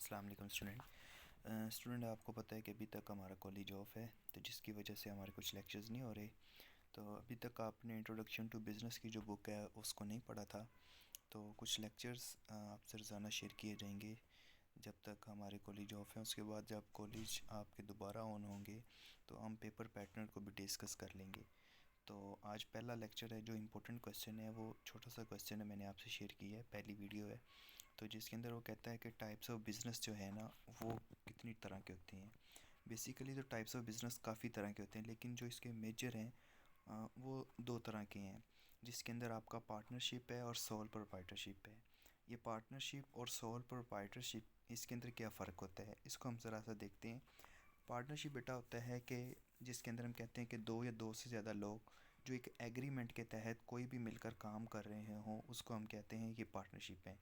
अस्सलाम वालेकुम स्टूडेंट आपको पता है कि अभी तक हमारा कॉलेज ऑफ है, तो जिसकी वजह से हमारे कुछ लेक्चर्स नहीं हो रहे। तो अभी तक आपने इंट्रोडक्शन टू बिज़नेस की जो बुक है उसको नहीं पढ़ा था, तो कुछ लेक्चर्स आपसे रोज़ाना शेयर किए जाएंगे जब तक हमारे कॉलेज ऑफ है। उसके बाद जब कॉलेज आपके दोबारा ऑन होंगे तो हम पेपर पैटर्न को भी डिस्कस कर लेंगे। तो आज पहला लेक्चर है, जो इम्पोर्टेंट क्वेश्चन है वो छोटा सा क्वेश्चन है, मैंने आपसे शेयर किया है, पहली वीडियो है। तो जिसके अंदर वो कहता है कि टाइप्स ऑफ बिज़नेस जो है ना वो कितनी तरह के होते हैं। बेसिकली तो टाइप्स ऑफ बिज़नेस काफ़ी तरह के होते हैं, लेकिन जो इसके मेजर हैं वो दो तरह के हैं, जिसके अंदर आपका पार्टनरशिप है और सोल प्रोप्राइटरशिप है। ये पार्टनरशिप और सोल प्रोप्राइटरशिप, इसके अंदर क्या फ़र्क होता है इसको हम ज़रा सा देखते हैं। पार्टनरशिप बेटा होता है कि जिसके अंदर हम कहते हैं कि दो या दो से ज़्यादा लोग जो एक एग्रीमेंट के तहत कोई भी मिलकर काम कर रहे हों, उसको हम कहते हैं कि पार्टनरशिप है।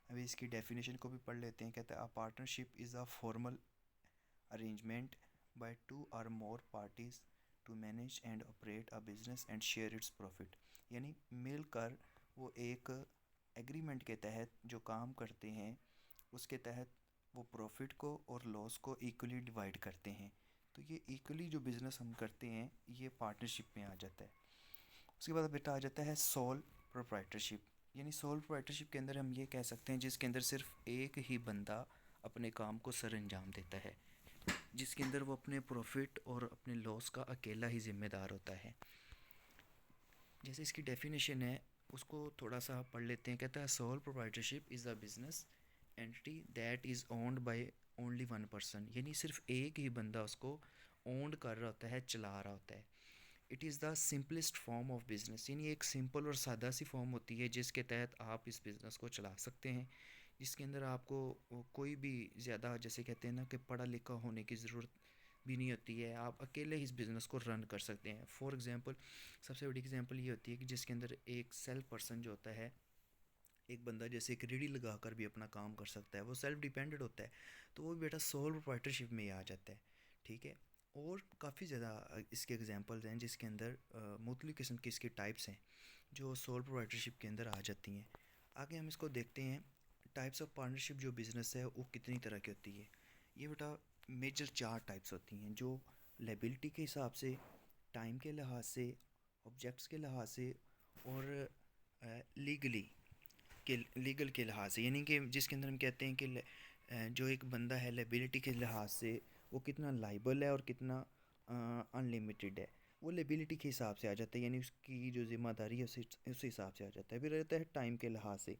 अभी इसकी डेफिनेशन को भी पढ़ लेते हैं। कहता है a partnership is a formal arrangement by two or more parties to manage and operate a business and share its profit. यानी मिलकर वो एक एग्रीमेंट के तहत जो काम करते हैं, उसके तहत वो प्रॉफिट को और लॉस को इक्वली डिवाइड करते हैं। तो ये इक्वली जो बिज़नेस हम करते हैं ये पार्टनरशिप में आ जाता है। उसके बाद बेटा आ जाता है सोल प्रोप्राइटरशिप। यानी सोल प्रोप्राइटरशिप के अंदर हम ये कह सकते हैं जिसके अंदर सिर्फ एक ही बंदा अपने काम को सर अंजाम देता है, जिसके अंदर वो अपने प्रॉफिट और अपने लॉस का अकेला ही जिम्मेदार होता है। जैसे इसकी डेफिनेशन है उसको थोड़ा सा पढ़ लेते हैं। कहता है sole proprietorship is a business entity that is owned by only one person. यानी सिर्फ एक ही बंदा उसको ओन्ड कर रहा होता है, चला रहा होता है। It is the simplest form of business. यानी एक सिंपल और सादा सी फॉर्म होती है जिसके तहत आप इस बिज़नेस को चला सकते हैं, जिसके अंदर आपको कोई भी ज़्यादा, जैसे कहते हैं ना, कि पढ़ा लिखा होने की ज़रूरत भी नहीं होती है। आप अकेले ही इस बिज़नेस को रन कर सकते हैं। फॉर एग्ज़ाम्पल, सबसे बड़ी एग्ज़ाम्पल ये होती है कि जिसके अंदर एक सेल्फ पर्सन जो होता है, एक बंदा जैसे एक रेडी लगा कर भी अपना काम कर सकता है, वो सेल्फ डिपेंडेंट होता है, तो वो बेटा सोल प्रोप्राइटरशिप में ही आ जाता है। ठीक है। और काफ़ी ज़्यादा इसके एग्जांपल्स हैं जिसके अंदर मुख्तलिफ़ किस्म की इसकी टाइप्स हैं जो सोल प्रोप्राइटरशिप के अंदर आ जाती हैं। आगे हम इसको देखते हैं। टाइप्स ऑफ पार्टनरशिप जो बिज़नेस है वो कितनी तरह की होती है। ये बेटा मेजर चार टाइप्स होती हैं, जो लायबिलिटी के हिसाब से, टाइम के लिहाज से, ऑब्जेक्ट्स के लिहाज से और लीगली के लीगल के लिहाज से। यानी कि जिसके अंदर हम कहते हैं कि जो एक बंदा है लायबिलिटी के लिहाज से वो कितना लाइबल है और कितना अनलिमिटेड है, वो लायबिलिटी के हिसाब से आ जाता है। यानी उसकी जो ज़िम्मेदारी है उस हिसाब से आ जाता है। फिर रहता है टाइम के लिहाज से।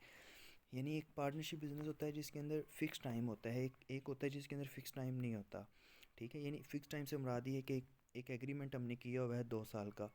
यानी एक पार्टनरशिप बिजनेस होता है जिसके अंदर फ़िक्स टाइम होता है, एक होता है जिसके अंदर फ़िक्स टाइम नहीं होता। ठीक है। यानी फ़िक्स टाइम से मुराद ये है कि एक एग्रीमेंट हमने किया हुआ है 2 साल का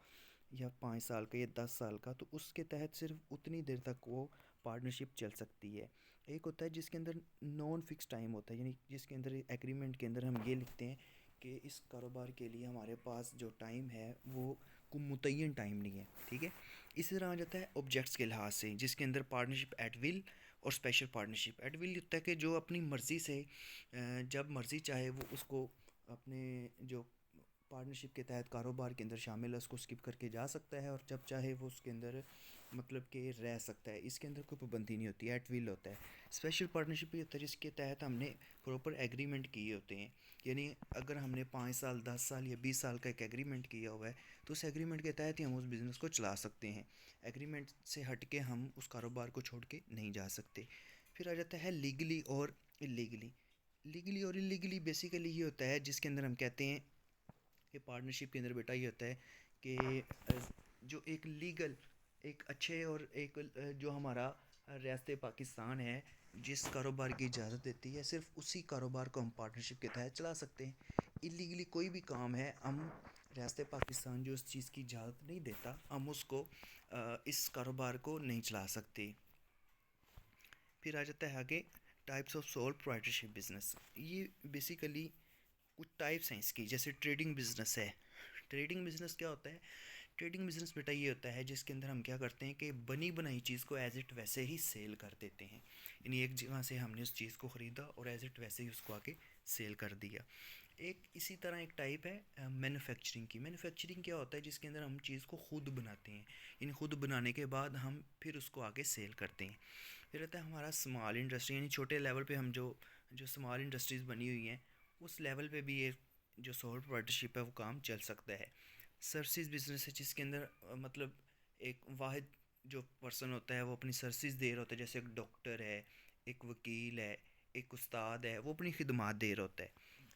या 5 साल का या 10 साल का, तो उसके तहत सिर्फ उतनी देर तक वो पार्टनरशिप चल सकती है। एक होता है जिसके अंदर नॉन फिक्स टाइम होता है, यानी जिसके अंदर एग्रीमेंट के अंदर हम ये लिखते हैं कि इस कारोबार के लिए हमारे पास जो टाइम है वो कोई मुतय्यन टाइम नहीं है। ठीक है। इसी तरह आ जाता है ऑब्जेक्ट्स के लिहाज से, जिसके अंदर पार्टनरशिप एट विल और स्पेशल पार्टनरशिप। एट विल होता है कि जो अपनी मर्ज़ी से जब मर्ज़ी चाहे वो उसको अपने जो पार्टनरशिप के तहत कारोबार के अंदर शामिल है उसको स्किप करके जा सकता है, और जब चाहे वो उसके अंदर मतलब कि रह सकता है। इसके अंदर कोई पाबंदी नहीं होती, एट विल होता है। स्पेशल पार्टनरशिप भी होता है जिसके तहत हमने प्रॉपर एग्रीमेंट किए होते हैं। यानी अगर हमने 5 साल 10 साल या 20 साल का एक एग्रीमेंट किया हुआ है तो उस एग्रीमेंट के तहत ही हम उस बिज़नेस को चला सकते हैं। एग्रीमेंट से हट के हम उस कारोबार को छोड़ के नहीं जा सकते। फिर आ जाता है लीगली और इलीगली। लीगली और इलीगली बेसिकली ये होता है जिसके अंदर हम कहते हैं कि पार्टनरशिप के अंदर बेटा ये होता है कि जो एक लीगल, एक अच्छे और एक जो हमारा रियासत पाकिस्तान है जिस कारोबार की इजाज़त देती है, सिर्फ उसी कारोबार को हम पार्टनरशिप के तहत चला सकते हैं। इलीगली कोई भी काम है, हम रियासत पाकिस्तान जो उस चीज़ की इजाज़त नहीं देता, हम उसको इस कारोबार को नहीं चला सकते। फिर आ जाता है आगे types of sole proprietorship business. ये बेसिकली कुछ टाइप्स हैं इसकी। जैसे ट्रेडिंग बिजनेस है। ट्रेडिंग बिजनेस क्या होता है? ट्रेडिंग बिजनेस बेटा ये होता है जिसके अंदर हम क्या करते हैं कि बनी बनाई चीज़ को एज इट वैसे ही सेल कर देते हैं। यानी एक जगह से हमने उस चीज़ को ख़रीदा और एज इट वैसे ही उसको आके सेल कर दिया। एक इसी तरह एक टाइप है मैन्युफैक्चरिंग की। मैन्युफैक्चरिंग क्या होता है? जिसके अंदर हम चीज़ को ख़ुद बनाते हैं, यानी ख़ुद बनाने के बाद हम फिर उसको आगे सेल करते हैं। फिर रहता है हमारा स्मॉल इंडस्ट्री, यानी छोटे लेवल पे हम जो जो स्मॉल इंडस्ट्रीज़ बनी हुई हैं उस लेवल पे भी ये जो सोल प्रोप्राइटरशिप है वो काम चल सकता है। सर्विसेज बिजनेस है जिसके अंदर मतलब एक वाहिद जो पर्सन होता है वो अपनी सर्विसेज दे रहा होता है, जैसे एक डॉक्टर है, एक वकील है, एक उस्ताद है, वो अपनी खिदमात दे रहा होता है।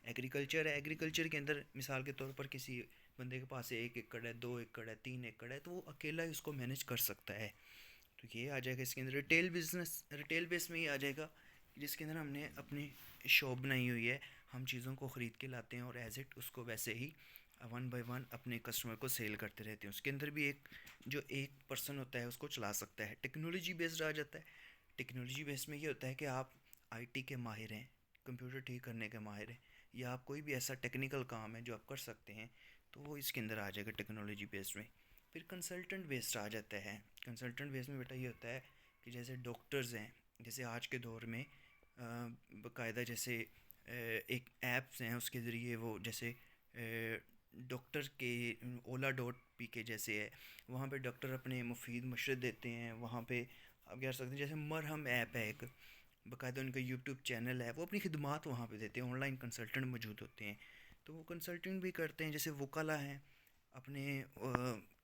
एग्रीकल्चर है, एग्रीकल्चर के अंदर मिसाल के तौर पर किसी बंदे के पास 1 एकड़ है, 2 एकड़ है, 3 एकड़ है, तो वो अकेला ही उसको मैनेज कर सकता है। तो ये आ जाएगा इसके अंदर। रिटेल बिजनेस रिटेल बेस में ही आ जाएगा, जिसके अंदर हमने अपनी शॉप बनाई हुई है, हम चीज़ों को ख़रीद के लाते हैं और एज इट उसको वैसे ही वन बाय वन अपने कस्टमर को सेल करते रहते हैं। उसके अंदर भी एक पर्सन होता है उसको चला सकता है। टेक्नोलॉजी बेस्ड आ जाता है। टेक्नोलॉजी बेस्ड में ये होता है कि आप आईटी के माहिर हैं, कंप्यूटर ठीक करने के माहिर हैं, या आप कोई भी ऐसा टेक्निकल काम है जो आप कर सकते हैं, तो वो इसके अंदर आ जाएगा टेक्नोलॉजी बेस्ड में। फिर कंसल्टेंट बेस्ड आ जाता है। कंसल्टेंट बेस्ड में बेटा ये होता है कि जैसे डॉक्टर्स हैं, जैसे आज के दौर में बाकायदा जैसे एक ऐप्स हैं उसके ज़रिए वो जैसे डॉक्टर के ओला डॉट पी के जैसे है, वहाँ पे डॉक्टर अपने मुफीद मशवरे देते हैं। वहाँ पे आप कह सकते हैं जैसे मरहम ऐप है एक, बाकायदा उनका यूट्यूब चैनल है, वो अपनी खिदमात वहाँ पे देते हैं। ऑनलाइन कंसल्टेंट मौजूद होते हैं, तो वो कंसल्टेंट भी करते हैं। जैसे वकला हैं, अपने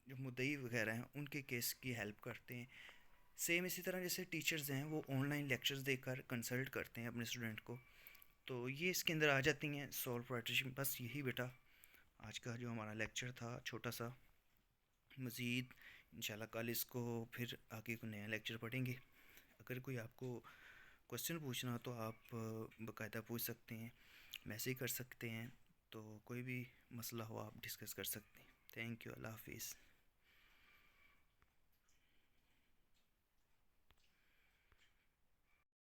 जो मुद्दई वगैरह हैं उनके केस की हेल्प करते हैं। सेम इसी तरह जैसे टीचर्स हैं वो ऑनलाइन लेक्चर्स देकर कंसल्ट करते हैं अपने स्टूडेंट को। तो ये इसके अंदर आ जाती हैं सोल प्रोप्राइटरशिप। बस यही बेटा आज का जो हमारा लेक्चर था छोटा सा। मज़ीद इंशाल्लाह कल इसको फिर आगे को नया लेक्चर पढ़ेंगे। अगर कोई आपको क्वेश्चन पूछना हो तो आप बाकायदा पूछ सकते हैं, मैसेज कर सकते हैं, तो कोई भी मसला हो आप डिस्कस कर सकते हैं। थैंक यू, अल्लाह हाफिज़।